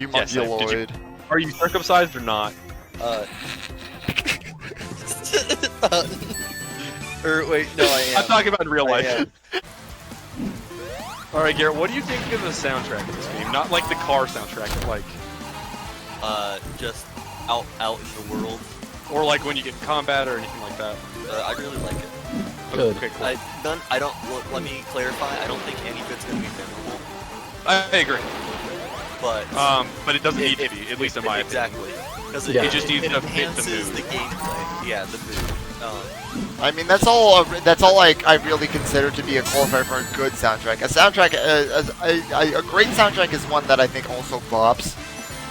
You Yes, mongoloid. Are you circumcised or not? Wait, no, I am. I'm talking about in real I life. Alright, Garrett, what do you think of the soundtrack of this game? Not like the car soundtrack, but like... just out in the world. Or like when you get in combat or anything like that. I really like it. Good. Okay, cool. Let me clarify, I don't think any of it's gonna be memorable. I agree. But it doesn't need to be, at least in my opinion. Exactly. Because It just needs it to fit the enhances mood. the gameplay. Yeah, the mood. I mean, that's all like I really consider to be a qualifier for a good soundtrack. A soundtrack, a great soundtrack is one that I think also bops,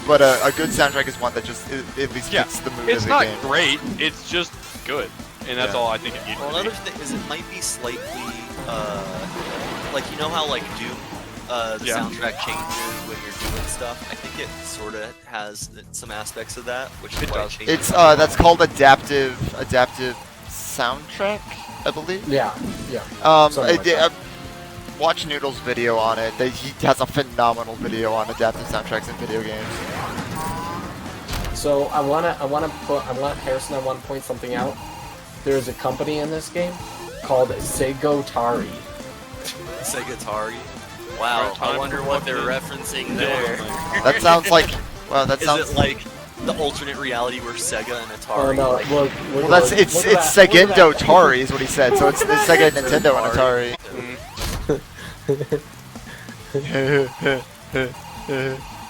but a good soundtrack is one that just at least fits the mood It's of the not game. great, it's just good. And that's all I think it needs Well, to be. another thing is it might be slightly, like, you know how, like, Doom, the soundtrack changes when you're doing stuff? I think it sort of has some aspects of that, which is why it changes. It's that's called adaptive soundtrack, I believe. Yeah. Watch Noodle's video on it. He has a phenomenal video on adaptive soundtracks in video games. So I want Harrison, I want to point something out. There's a company in this game called Segotari. Segotari? Wow, I wonder what they're referencing there. That sounds like, well, that sounds... Is it like the alternate reality where Sega and Atari... Oh no, like, look, well, it's Segendo Atari is what he said, so it's Sega, Nintendo, and Atari.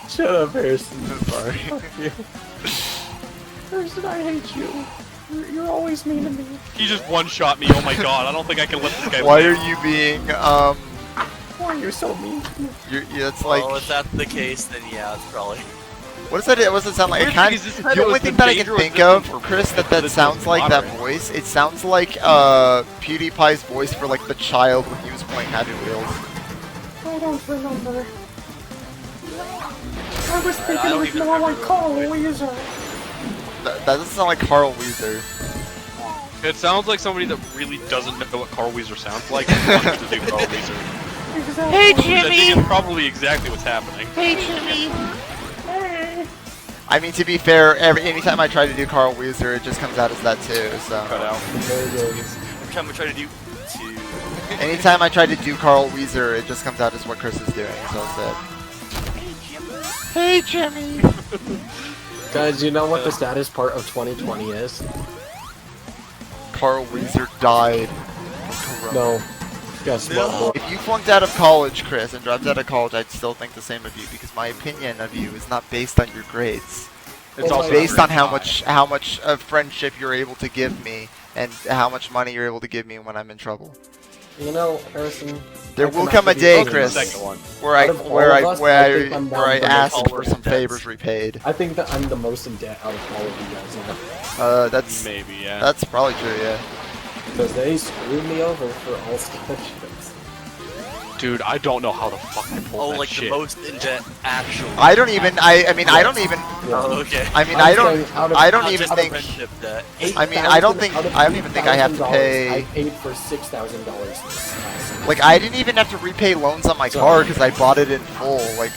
Shut up, Harrison. Sorry. Harrison, I hate you. You're always mean to me. He just one-shot me, oh my god, I don't think I can let this guy Why win. are you being, Why are you so mean to me? it's like... well, if that's the case, then yeah, it's probably... What does that sound like? It kind of, the only thing that I can think of, Chris, that sounds like that voice, it sounds like PewDiePie's voice for like the child when he was playing Happy Wheels. I don't remember. I was thinking it was more like Carl Weezer. That doesn't sound like Carl Weezer. It sounds like somebody that really doesn't know what Carl Weezer sounds like and wants to do Carl Weezer. Exactly. Hey, I think Jimmy! it's probably exactly what's happening. Hey, Jimmy! I mean, to be fair, anytime I try to do Carl Weezer, it just comes out as that too, so... Cut out. Every time I try to do... Anytime I try to do Carl Weezer, it just comes out as what Chris is doing, so it's it. Hey, Jimmy! Guys, you know what the saddest part of 2020 is? Carl Weezer died. No. Guess what? If you flunked out of college, Chris, and dropped out of college, I'd still think the same of you, because my opinion of you is not based on your grades. It's Oh also my based God. on how much of friendship you're able to give me, and how much money you're able to give me when I'm in trouble. You know, Harrison. There I will cannot come a be day, honest. Chris, Second one. where Out of all of us, I think I'm I the ask most for some indebted. favors repaid. I think that I'm the most in debt out of all of you guys now. That's Maybe, yeah. That's probably true, yeah. Because they screwed me over for all scholarships. Dude, I don't know how the fuck I pulled Oh, that like shit. the most in debt, actually. I don't even, I mean, I don't even, Oh, okay. I mean, I'm I don't, saying out of- I don't Not even just think, friendship debt. I mean, I don't think, I don't even think I have to I pay, paid for $6,000 this last like, I didn't even have to repay loans on my car because I bought it in full, like,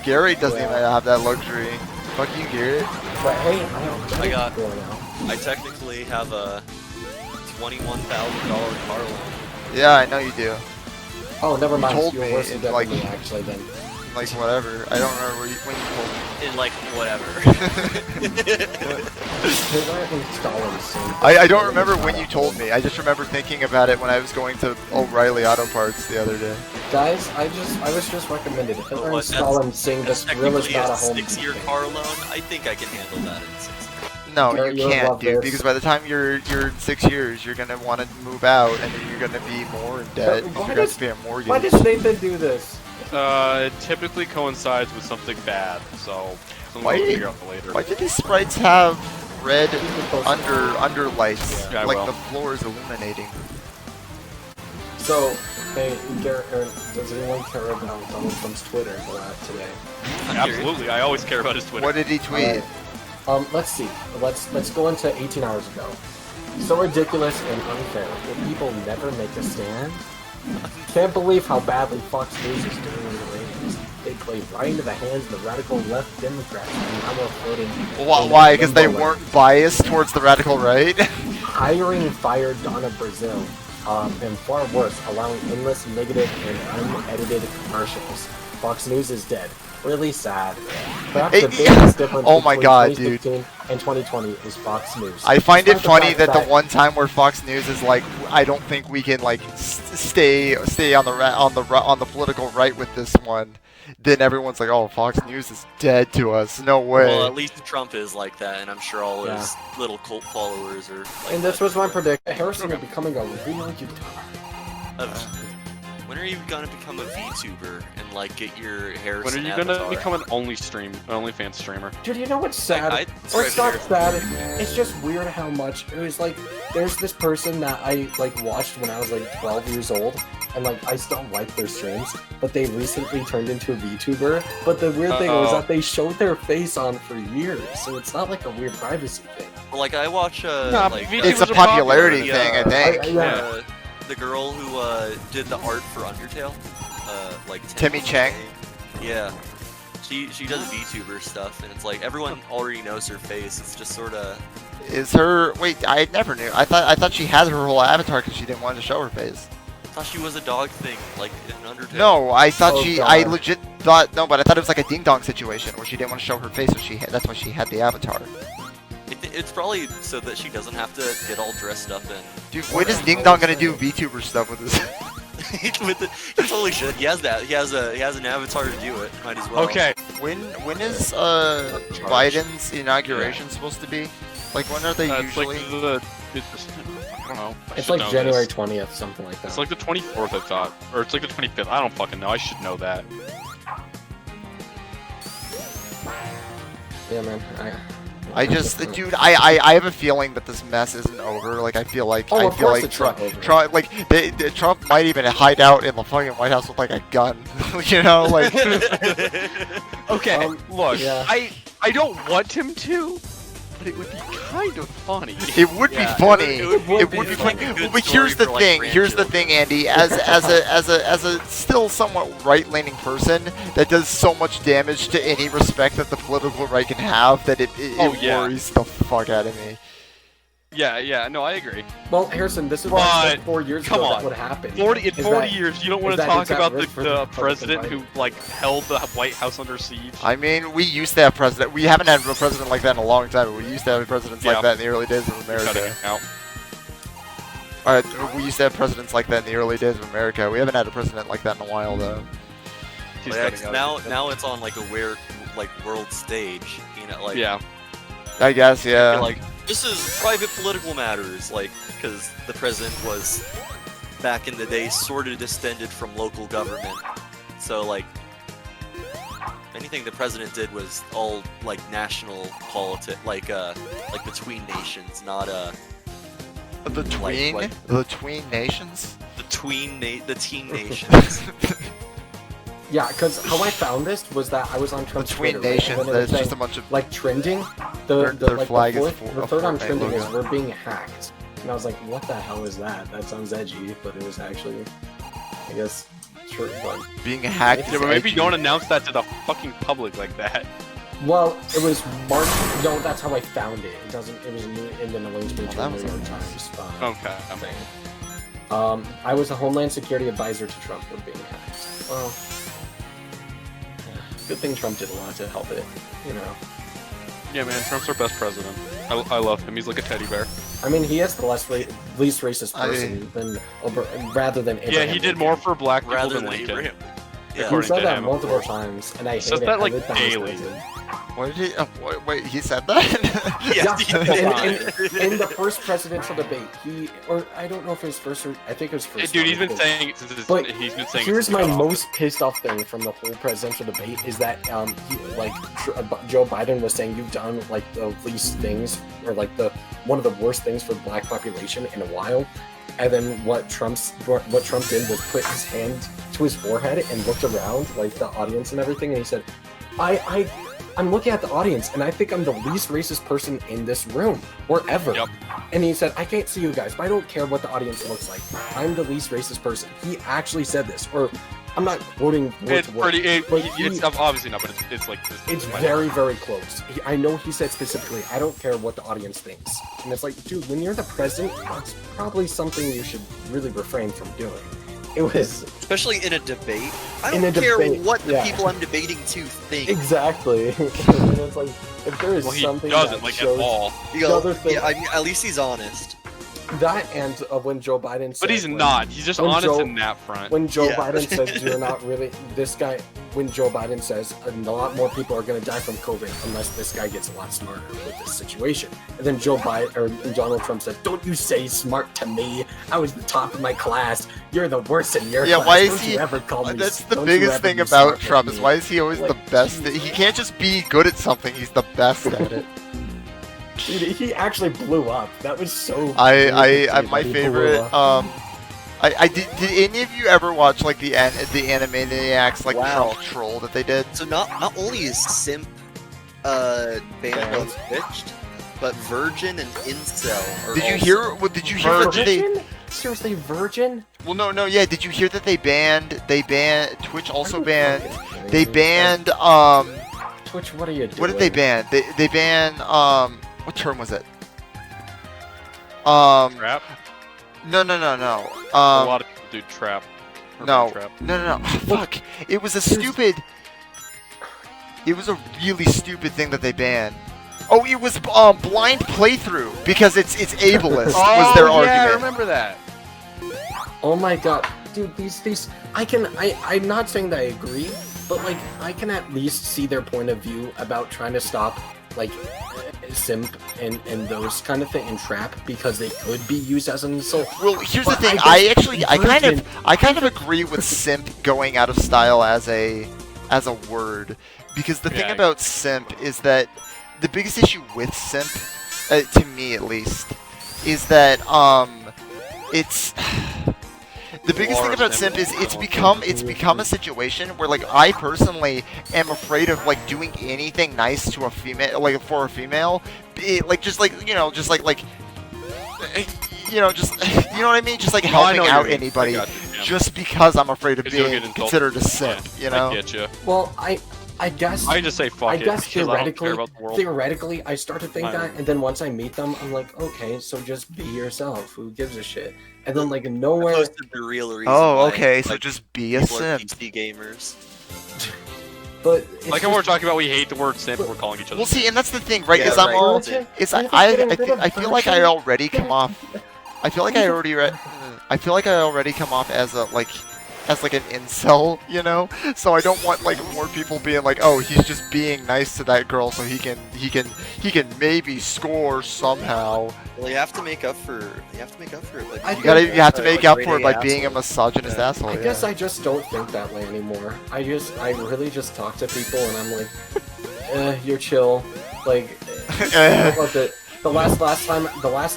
Garret doesn't even have that luxury. Fuck you, Garret. But hey, I got- going out. I technically have a $21,000 car loan. Yeah, I know you do. Oh, never mind. told You're me, worse in debt like- than me, actually, then. Like, whatever. I don't remember when you told me. In like, whatever. I don't remember when you told me. I just remember thinking about it when I was going to O'Reilly Auto Parts the other day. Guys, I was just recommended Hitler and What, Stalin sing That's this real is technically not a a home. 6-year car loan. I think I can handle that in 6 years. No, Garret, you you'll can't, love dude, this. because by the time you're in 6 years, you're gonna want to move out, and then you're gonna be more in debt. But You're why gonna have does- to pay a mortgage. Why does Nathan do this? It typically coincides with something bad, so Why- we'll figure out later. Why did these sprites have red under lights? Yeah, like well. the floor is illuminating. So, hey, Garret, does anyone care about Donald Trump's Twitter today? Absolutely, I always care about his Twitter. What did he tweet? Let's see. Let's go into 18 hours ago. So ridiculous and unfair. Will people never make a stand? Can't believe how badly Fox News is doing in the ratings. They play right into the hands of the radical left Democrats, and now we're floating. Why? Because they weren't biased towards the radical right? Hiring fired Donna Brazil, and far worse, allowing endless negative and unedited commercials. Fox News is dead. Really sad. Perhaps the biggest difference Oh my between God, 2015 and 2020 is Fox News. I find it Despite funny fact that the one time where Fox News is like, I don't think we can like stay on the political right with this one. Then everyone's like, oh, Fox News is dead to us. No way. Well, at least Trump is like that, and I'm sure all his little cult followers are. Like and this that. was my prediction. Harrison is becoming a real YouTuber. When are you gonna become a VTuber and like get your Harrison When are you avatar? gonna become an OnlyFans streamer? Dude, you know what's sad? Or it's not sad. It's just weird how much it was like. There's this person that I like watched when I was like 12 years old, and like I still like their streams, but they recently turned into a VTuber. But the weird thing was that they showed their face on for years, so it's not like a weird privacy thing. Well, like I watch like it's a popularity thing, I think. The girl who did the art for Undertale, like Timmy Chang. Yeah, she does VTuber stuff, and it's like everyone already knows her face. It's just sort of. Is her? Wait, I never knew. I thought she had her whole avatar because she didn't want to show her face. I thought she was a dog thing, like in Undertale. No, I thought God. I legit thought no, but I thought it was like a ding dong situation where she didn't want to show her face, so that's why she had the avatar. It's probably so that she doesn't have to get all dressed up and. Dude, when is Ding Dong gonna do VTuber stuff with this? He totally should. He has that. He has an avatar to do it. Might as well. Okay. When is Biden's inauguration supposed to be? Like when are they usually? Like I don't know. It's like January 20th, something like that. It's like the 24th, I thought, or it's like the 25th. I don't fucking know. I should know that. Yeah, man. I just, dude, I have a feeling that this mess isn't over. Like I feel like Trump might even hide out in the fucking White House with like a gun, you know, like. Okay, look, yeah. I don't want him to, but it would be kind of funny. It would be funny. It would be funny. like a good But here's story the for, thing. like, Here's the thing, Andy. As a still somewhat right-leaning person that does so much damage to any respect that the political right can have, that it worries the fuck out of me. Yeah, no, I agree. Well, Harrison, this is But, like 4 years come ago on. that would happen. 40 Is years, you don't want to that talk it's at about risk for the the president Republican who like held the White House under siege. I mean, we used to have president. We haven't had a president like that in a long time. But we used to have presidents like that in the early days of Cutting America. it out. We used to have presidents like that in the early days of America. We haven't had a president like that in a while, though. He's Well, yeah, cutting 'cause out. now it's on like a weird world stage, you know, like Yeah. I guess, yeah. you're like this is private political matters, like because the president was back in the day sort of distended from local government, so like anything the president did was all like national politics, like between nations, not The tween? like- The tween nations? the teen nations. Yeah, because how I found this was that I was on Trump's The tween Twitter, right? nations, And then it that's was just a saying, bunch of... like trending. Their Like, flag the is fourth, full the of third on Fortnite trending is logo. we're being hacked, and I was like, what the hell is that? That sounds edgy, but it was actually, I guess, true. But Being hacked Yeah, is but maybe edgy. don't announce that to the fucking public like that. well, it was March. No, that's how I found it. It doesn't. It was in the links to that the was New York nice. Times Okay. thing. I was a Homeland Security advisor to Trump for being hacked. Well, good thing Trump did a lot to help it. You know. Yeah, man, Trump's our best president. I love him. He's like a teddy bear. I mean, he is the least racist person rather than Abraham Yeah, he did Lincoln. more for black people Rather than than Lincoln. Abraham. He Yeah. According said to that him, multiple of course. times, and I hate Says it. that, like, every time he daily. says it. What did he... wait, he said that? Yes, he did. in the first presidential debate, or I don't know if it was first or I think it was first. Dude, he's been but saying it since But he's been saying. here's it my since he got most pissed off thing from the whole presidential debate is that Joe Biden was saying you've done like the least things or like one of the worst things for the black population in a while. And then what Trump did was put his hand to his forehead and looked around, like the audience and everything, and he said, I'm looking at the audience, and I think I'm the least racist person in this room, or ever. Yep. And he said, I can't see you guys, but I don't care what the audience looks like. I'm the least racist person. He actually said this, or I'm not quoting word It's to word, pretty. but It's obviously not, but it's like this. it's very, very close. I know he said specifically, I don't care what the audience thinks. And it's like, dude, when you're the president, that's probably something you should really refrain from doing. It was... Especially in a debate. I In don't a care debate, what the yeah. people I'm debating to think. Exactly. And it's like, if there is Well, he something doesn't that like shows... at all. You The go, other thing- yeah, I mean, at least he's honest. That and when Joe Biden said... But he's when- not. He's just when honest Joe- in that front. When Joe Yeah. Biden says you're not really... This guy... When Joe Biden says a lot more people are going to die from COVID unless this guy gets a lot smarter with this situation. And then Joe Biden or Donald Trump said, don't you say smart to me. I was the top of my class. You're the worst in your Yeah, class. why is Don't he- you ever call me... That's the don't you biggest ever thing be about smart with Trump is me." why is he always Like, the best? He can't just be good at something. He's the best at it. Dude, he actually blew up. That was so... I crazy that my he blew favorite. up. I did. Did any of you ever watch like the Animaniacs like Wow. Trump troll that they did? So not only is simp banned on Twitch, but virgin and incel are Did you also- hear? Well, did you hear that they? Virgin? Seriously, virgin? Well, no. Yeah. Did you hear that they banned? Twitch also Are you banned. fucking kidding They me? banned. Twitch, what are you doing? What did they ban? They banned. What term was it? Trap. No. A lot of people do trap. Or No. trap. No. Fuck. It was a stupid. It was a really stupid thing that they banned. Oh, it was blind playthrough because it's ableist was their yeah, I argument. remember that. Oh my god, dude, these I'm not saying that I agree, but like I can at least see their point of view about trying to stop like simp and those kind of thing and trap because they could be used as an insult. Well, here's the But thing. I guess I kind of agree with simp going out of style as a word because the thing Yeah. about simp is that the biggest issue with simp, to me at least, is that it's the biggest thing about simp is it's become a situation where like I personally am afraid of like doing anything nice to a female, like for a female, just like you know what I mean, just like No, I helping know what out you mean. anybody, I got you, yeah. just because I'm afraid of 'Cause you'll being get insulted. considered a simp, you know. I get you. Well, I guess I just say fuck I it. guess because I don't care about the world. theoretically, I start to think Fine. that, and then once I meet them, I'm like, okay, so just be yourself. Who gives a shit? And then like nowhere. Opposed to the real reason Oh, why, okay, so like, just be a people are simp. PC gamers. But it's Like when we're just- talking about we hate the word simp, we're calling each other. Well, see, and that's the thing, right? Yeah, is I'm right. all, Virgin? is You're I getting rid of I feel like I virgin? already come off. I feel like I already come off as a like an incel, you know. So I don't want like more people being like, oh, he's just being nice to that girl, so he can maybe score somehow. Well, you have to make up for it. Like, I You have to make up for it by grade A being a asshole. misogynist Yeah. asshole. I guess I just don't think that way anymore. I really just talk to people and I'm like, you're chill. Like, the last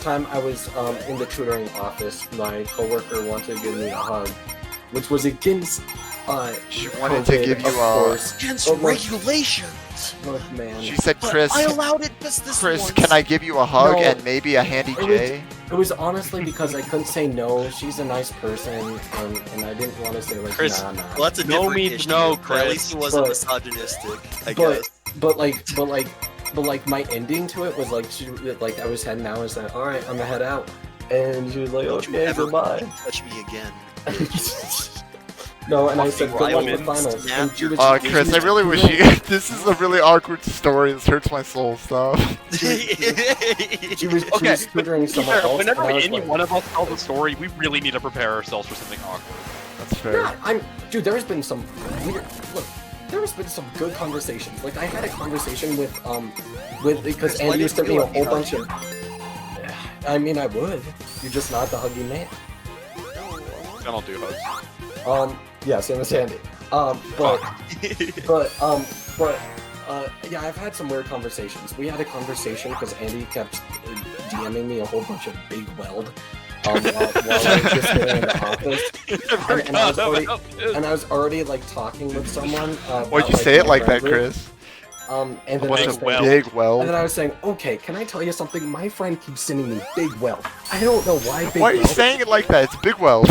time I was in the tutoring office, my coworker wanted to give me a hug, which was against She wanted to COVID, give you of a. course. Against But look- regulations. Look, man. She said, But Chris, I allowed it just this Chris, once. can I give you a hug No. and maybe a handy It was- J? It was honestly because I couldn't say no. She's a nice person, and I didn't want to say like Chris, nah. Well, that's a No different means issue. no, But Chris. at least he wasn't But- misogynistic, I but- guess. But like my ending to it was like I was heading out and said, all right, I'm gonna head out, and she was like, Don't you okay, ever goodbye. touch me again. No, and I said, good luck with Ryman, finals. snap And she your- was- Chris, I really wish you. This is a really awkward story. This hurts my soul. Stop. She was Okay, tutoring someone else. Whenever and I was any like, one of us tell the story, we really need to prepare ourselves for something awkward. That's fair. Yeah, dude. There's been some weird. Look, there's been some good conversations. Like I had a conversation with because Chris, why Andy used to didn't me you a let me whole hug bunch you? of. I mean, I would. You're just not the huggy man. I don't do hugs. Yeah, same as Andy. Yeah, I've had some weird conversations. We had a conversation because Andy kept DMing me a whole bunch of big weld while I was just sitting in the office. And I was already like talking with someone. Why'd you say it like that, Chris? And A then bunch I was of well. big And well. then I was saying, okay, can I tell you something? My friend keeps sending me Big Well. I don't know why Big Why are Well. you saying it like that? It's big well.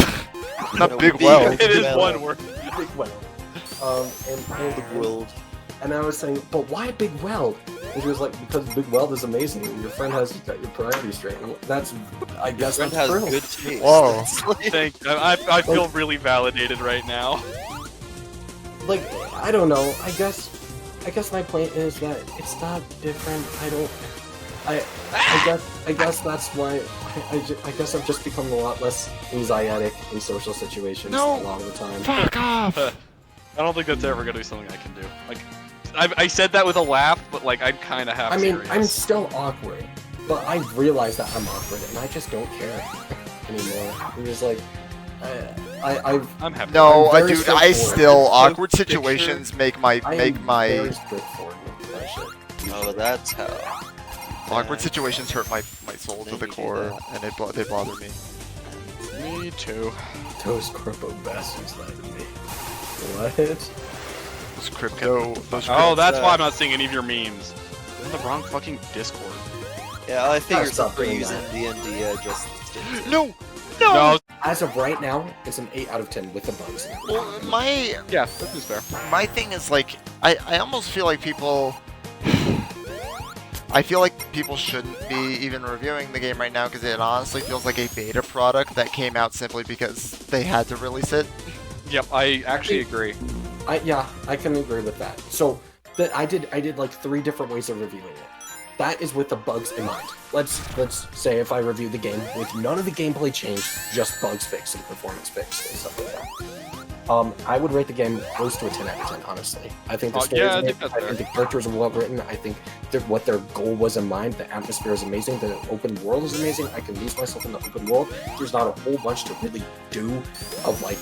Not No, big big well. It is Well. one word. Big Well. The world. And I was saying, but why Big Well? And she was like, because Big Well is amazing. Your friend has got your priorities straight. And that's, I guess Friend that's has true. good taste. Whoa. That's like- I feel really validated right now. Like, I don't know. I guess my point is that it's not different. I guess that's why I guess I've just become a lot less anxietic in social situations No. a lot of the time. Fuck off. I don't think that's ever gonna be something I can do. Like, I said that with a laugh, but like I'm kind of half I mean, serious. I'm still awkward, but I've realized that I'm awkward, and I just don't care anymore. I'm just like, I'm happy. No, I'm very dude, I straightforward. still awkward Picture- situations make I'm my very straightforward with my shit. Oh, that's how. awkward situations hurt my soul to the Maybe core, that. and they bother me. Me too. Those corpo bastards lied to me. What? Those crypto. Oh, that's why I'm not seeing any of your memes. You're in the wrong fucking Discord. Yeah, I figured stop for doing using that. D&D, just. No. No. As of right now, it's an 8 out of 10 with the bugs. Well, my Yeah, that is fair. my thing is like I almost feel like people. I feel like people shouldn't be even reviewing the game right now because it honestly feels like a beta product that came out simply because they had to release it. Yep, I actually agree. Yeah, I can agree with that. So I did like 3 different ways of reviewing it. That is with the bugs in mind. Let's say if I review the game with none of the gameplay changed, just bugs fixed and performance fixed and stuff like that. I would rate the game close to a 10 out of 10, honestly. I think the story yeah, I is think amazing. that's I think the characters are well written. I think what their goal was in mind. The atmosphere is amazing. The open world is amazing. I can lose myself in the open world. There's not a whole bunch to really do of like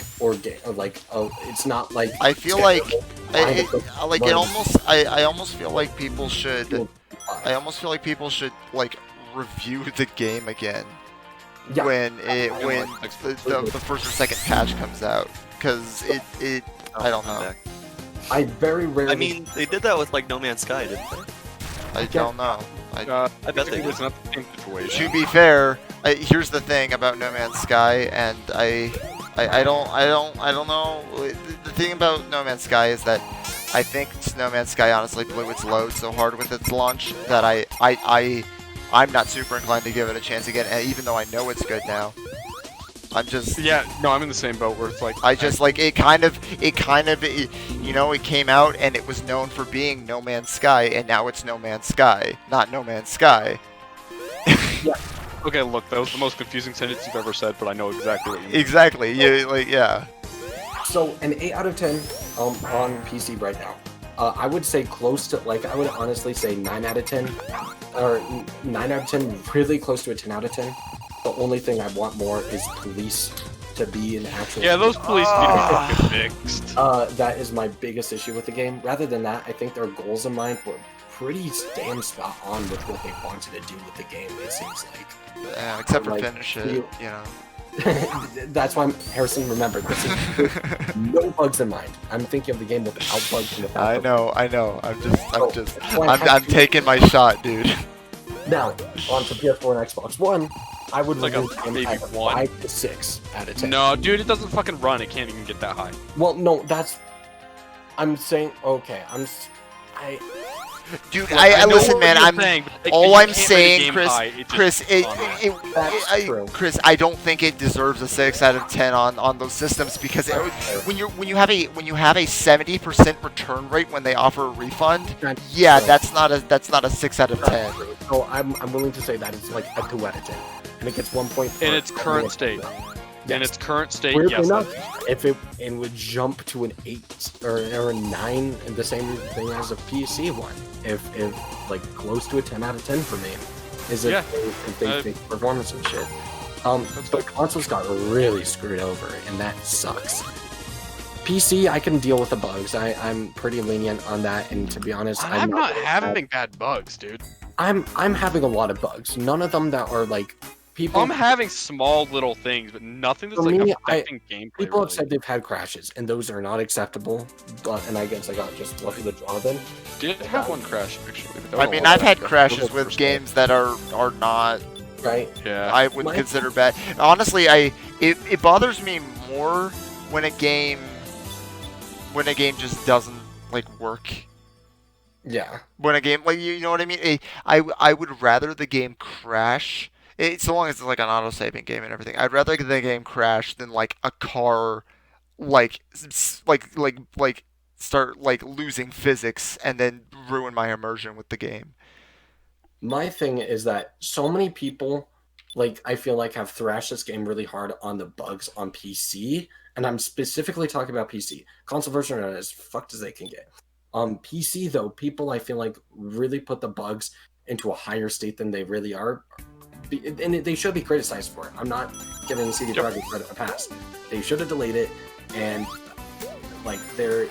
it's not like I feel like Mind- it almost I almost feel like people should like review the game again Yeah. when like, the first or second patch comes out because it I don't know. I very rarely. I mean, they did that with like No Man's Sky, didn't they? I don't know. I bet they it's did. not the same situation. To be fair, here's the thing about No Man's Sky, and I don't know. The thing about No Man's Sky is that I think No Man's Sky honestly blew its load so hard with its launch that I'm not super inclined to give it a chance again, and even though I know it's good now. I'm just Yeah, no, I'm in the same boat where it's like I just like it kind of you know, it came out and it was known for being No Man's Sky, and now it's No Man's Sky, not No Man's Sky. Okay, look, that was the most confusing sentence you've ever said, but I know exactly what you mean. Exactly. Yeah. So an 8 out of 10 on PC right now. I would say close to, like, I would honestly say 9 out of 10, or 9 out of 10, really close to a 10 out of 10. The only thing I want more is police to be an actual. Yeah, those police need to be fucking fixed. That is my biggest issue with the game. Rather than that, I think their goals in mind were pretty damn spot on with what they wanted to do with the game. It seems like. Yeah, except for Like, finish it, you know. That's why Harrison remembered. This is with no bugs in mind. I'm thinking of the game without bugs and without. I know. So, I'm taking my shot, dude. Now, on to PS4 and Xbox One, I would It's like rate a the game maybe at a 1. 5 to 6 out of 10. No, dude, it doesn't fucking run. It can't even get that high. Well, no, that's. I'm saying okay. Dude, Look, I know listen, what man. you're I'm saying, but, like, all you I'm can't rate a saying, game Chris. high, it just Chris, runs. That's true. Chris, I don't think it deserves a 6 out of 10 on those systems because when you have a 70% return rate when they offer a refund, yeah, that's not a 6 out of 10. So I'm willing to say that it's like a 2 out of 10, and it gets 1 point. In its current state. In its current state, Weirdly yes. enough, if it would jump to an 8 or a 9, the same thing as a PC one. If like close to a 10 out of 10 for me, is if they think performance and shit. The consoles got really screwed over, and that sucks. PC, I can deal with the bugs. I'm pretty lenient on that, and to be honest, I'm not having bad bugs, dude. I'm having a lot of bugs. None of them that are like people. I'm having small little things, but nothing that's For like me, affecting gameplay. People have really. said they've had crashes, and those are not acceptable. And I guess I got just lucky with Jonathan. Did have one crash actually. But that I was mean, a I've had little crashes first with game. games that are not. Right? Yeah. I wouldn't My- consider bad. Honestly, it bothers me more when a game just doesn't like work. Yeah. When a game, like, you know what I mean? I would rather the game crash. So long as it's like an auto-saving game and everything. I'd rather the game crash than like a car, like start like losing physics and then ruin my immersion with the game. My thing is that so many people, like, I feel like have thrashed this game really hard on the bugs on PC, and I'm specifically talking about PC. Console version are as fucked as they can get. On PC, though, people I feel like really put the bugs into a higher state than they really are, and they should be criticized for it. I'm not giving CD Projekt Red a pass. They should have delayed it, and like they're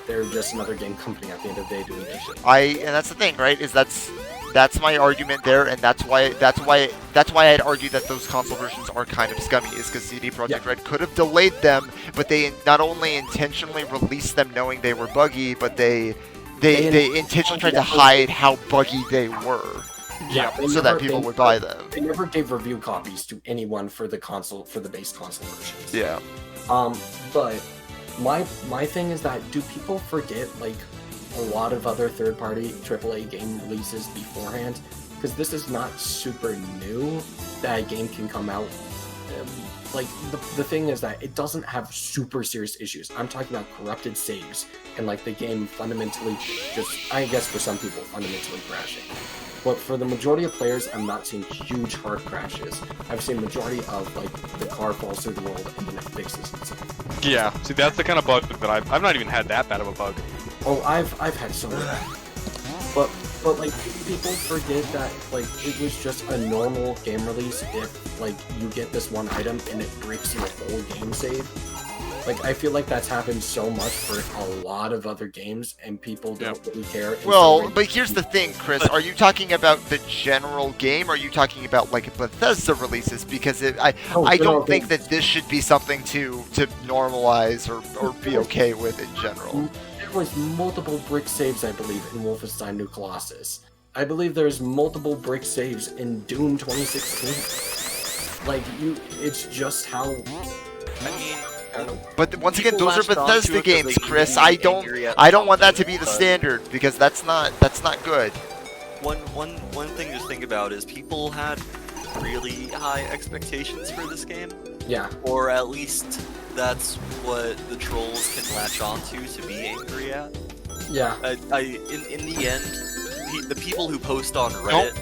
just another game company at the end of the day doing this shit. And that's the thing, right? Is that's my argument there, and that's why I'd argue that those console versions are kind of scummy, is because CD Projekt Red could have delayed them, but they not only intentionally released them knowing they were buggy, but they intentionally tried to hide how buggy they were. Yeah, So that people would buy them. They never gave review copies to anyone for the base console versions. Yeah. But my thing is that, do people forget like a lot of other third-party AAA game releases beforehand? Because this is not super new that a game can come out. Like the thing is that it doesn't have super serious issues. I'm talking about corrupted saves and like the game fundamentally just, I guess for some people, fundamentally crashing. But for the majority of players, I'm not seeing huge hard crashes. I've seen majority of like the car falls through the world and then it fixes itself. Yeah. See, that's the kind of bug that I've not even had that bad of a bug. Oh, I've had so many. But like people forget that like it was just a normal game release if like you get this one item and it breaks your whole game save. Like, I feel like that's happened so much for a lot of other games, and people don't really care. And Well, but here's the thing, Chris. Are you talking about the general game, or are you talking about, like, Bethesda releases? Because I don't think that this should be something to normalize or be okay with in general. There was multiple brick saves, I believe, in Wolfenstein New Colossus. I believe there's multiple brick saves in Doom 2016. Like, it's just how... I mean... But once again, those are Bethesda games, Chris. I don't want that to be the standard, because that's not good. One thing to think about is people had really high expectations for this game. Yeah. Or at least that's what the trolls can latch onto to be angry at. Yeah. In the end, the people who post on Reddit.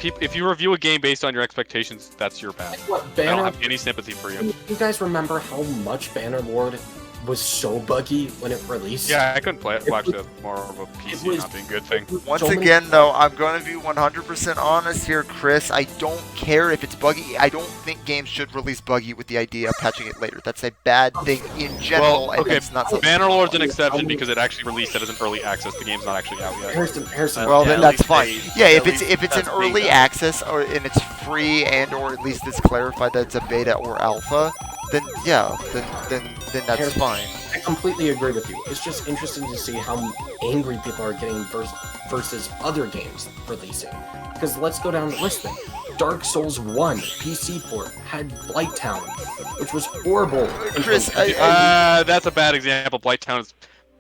If you review a game based on your expectations, that's your bad. I don't have any sympathy for you. You guys remember how much Bannerlord was so buggy when it released? Yeah, I couldn't play it. Well, actually, that's more of a PC not being a good thing. Once again, though, I'm going to be 100% honest here, Chris. I don't care if it's buggy. I don't think games should release buggy with the idea of patching it later. That's a bad thing in general. Well, okay, it's not something Bannerlord's an exception because it actually released it as an early access. The game's not actually out yet. Harrison. Well, yeah, then that's fine. Yeah, if at it's least an that's early beta. access and it's free or at least it's clarified that it's a beta or alpha, then yeah, then that's Harrison, fine. I completely agree with you. It's just interesting to see how angry people are getting versus other games releasing. Because let's go down the list then. Dark Souls 1 PC port had Blighttown, which was horrible. Chris, That's a bad example. Blighttown is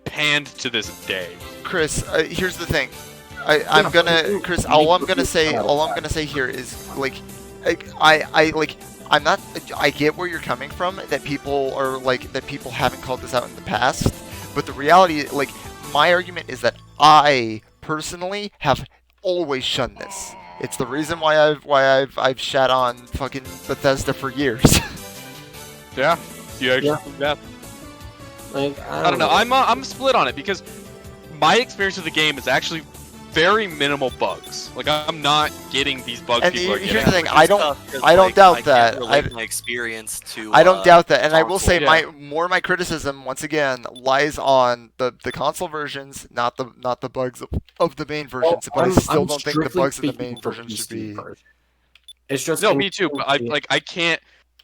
panned to this day. Chris, here's the thing. All I'm gonna say here is like, I get where you're coming from, that people haven't called this out in the past, but the reality, like, my argument is that I personally have always shunned this. It's the reason why I've shat on fucking Bethesda for years. Yeah, yeah. Like, I don't know. I'm split on it because my experience with the game is actually very minimal bugs. Like, I'm not getting these bugs And people are here's getting. the thing, I don't doubt that. My experience to. I don't doubt that, and I will say Yeah. my criticism once again lies on the console versions, not the bugs of the main versions. But I still don't think the bugs of the main versions should be. It's just No, me too. But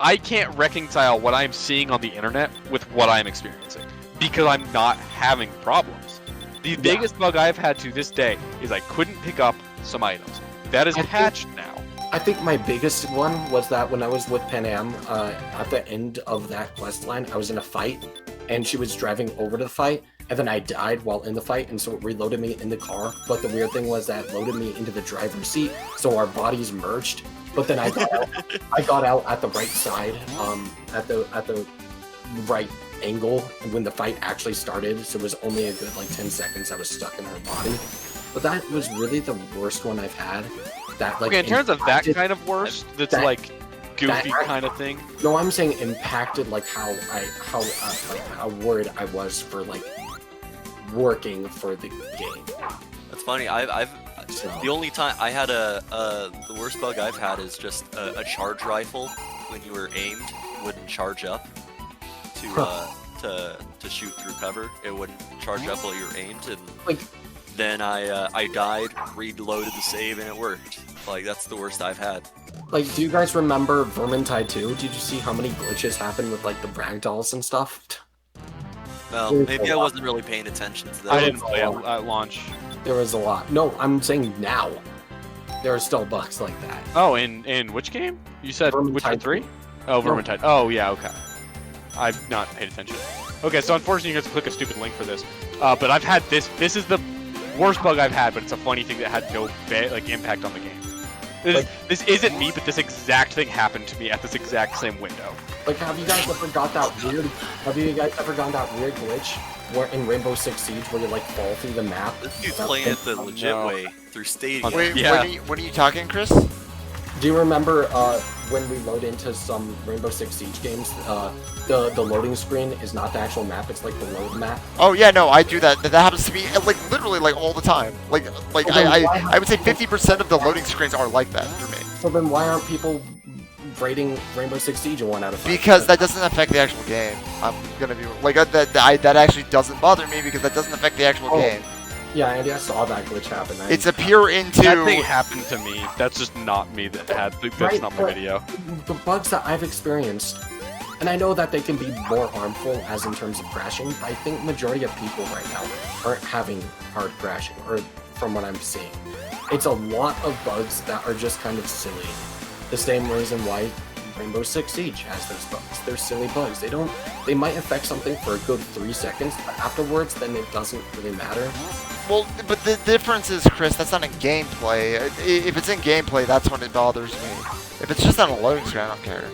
I can't reconcile what I'm seeing on the internet with what I'm experiencing because I'm not having problems. The biggest bug I've had to this day is I couldn't pick up some items. That is patched now. I think my biggest one was that when I was with Pan Am, at the end of that quest line, I was in a fight, and she was driving over to the fight, and then I died while in the fight, and so it reloaded me in the car. But the weird thing was that it loaded me into the driver's seat, so our bodies merged. But then I got out at the right side, at the right angle when the fight actually started. So it was only a good like 10 seconds I was stuck in her body. But that was really the worst one I've had. That like Okay, in terms of that kind of worst, that's like goofy kind of thing. No, I'm saying impacted like how worried I was for like working for the game. That's funny. The only time I had the worst bug I've had is just a charge rifle. When you were aimed, wouldn't charge up to shoot through cover. It wouldn't charge up while you were aimed, and like then I died, reloaded the save, and it worked. Like that's the worst I've had. Like, do you guys remember Vermintide 2? Did you see how many glitches happened with like the bragdolls and stuff? Well, maybe I wasn't really paying attention to that. I didn't play at launch. There was a lot. No, I'm saying now. There are still bugs like that. Oh, in which game? You said Witcher 3? Oh, No. Vermintide. Oh, yeah, okay. I've not paid attention. Okay, so unfortunately you have to click a stupid link for this. But I've had this. This is the worst bug I've had, but it's a funny thing that had no impact on the game. This isn't me, but this exact thing happened to me at this exact same window. Like, have you guys ever got that weird? Have you guys ever gotten that weird glitch where in Rainbow Six Siege where you like fall through the map? This dude's playing it the legit way through Stadia. Wait, Yeah. when are you talking, Chris? Do you remember when we load into some Rainbow Six Siege games, the loading screen is not the actual map; it's like the load map. Oh yeah, no, I do that. That happens to me like literally like all the time. Like I would say 50% of the loading screens are like that for me. So then, why aren't people rating Rainbow Six Siege a 1 out of 5? Because that doesn't affect the actual game. I'm gonna be like that actually doesn't bother me because that doesn't affect the actual game. Yeah, Andy, I saw that glitch happen. It's a pure into. That thing happened to me. That's just not me that had. That's not my video. The bugs that I've experienced, and I know that they can be more harmful as in terms of crashing, but I think majority of people right now aren't having hard crashing, or from what I'm seeing. It's a lot of bugs that are just kind of silly. The same reason why Rainbow Six Siege has those bugs. They're silly bugs. They might affect something for a good 3 seconds, but afterwards, then it doesn't really matter. Well, but the difference is, Chris, that's not in gameplay. If it's in gameplay, that's when it bothers me. If it's just on a loading screen, I don't care.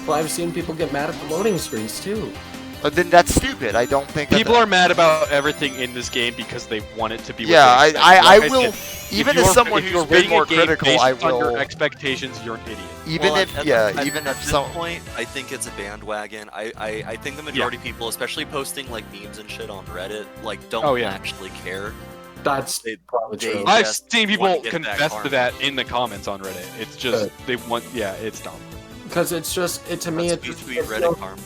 Well, I've seen people get mad at the loading screens too. But then that's stupid. I don't think People are mad about everything in this game because they want it to be. What Yeah, they expect. I Like I will. said, Even if as you're- someone if who's you're been rating a more game critical, based I on your will. expectations, you're an idiot. Even Well, if, at if this some. point, I think it's a bandwagon. I think the majority of people, especially posting like memes and shit on Reddit, like don't Oh, yeah. actually care. That's probably they- true. I- I've just seen people want to get that confess to karma. that in the comments on Reddit. It's just they want. Yeah, it's dumb. Because it's just, to me, That's it's retweet Reddit karma.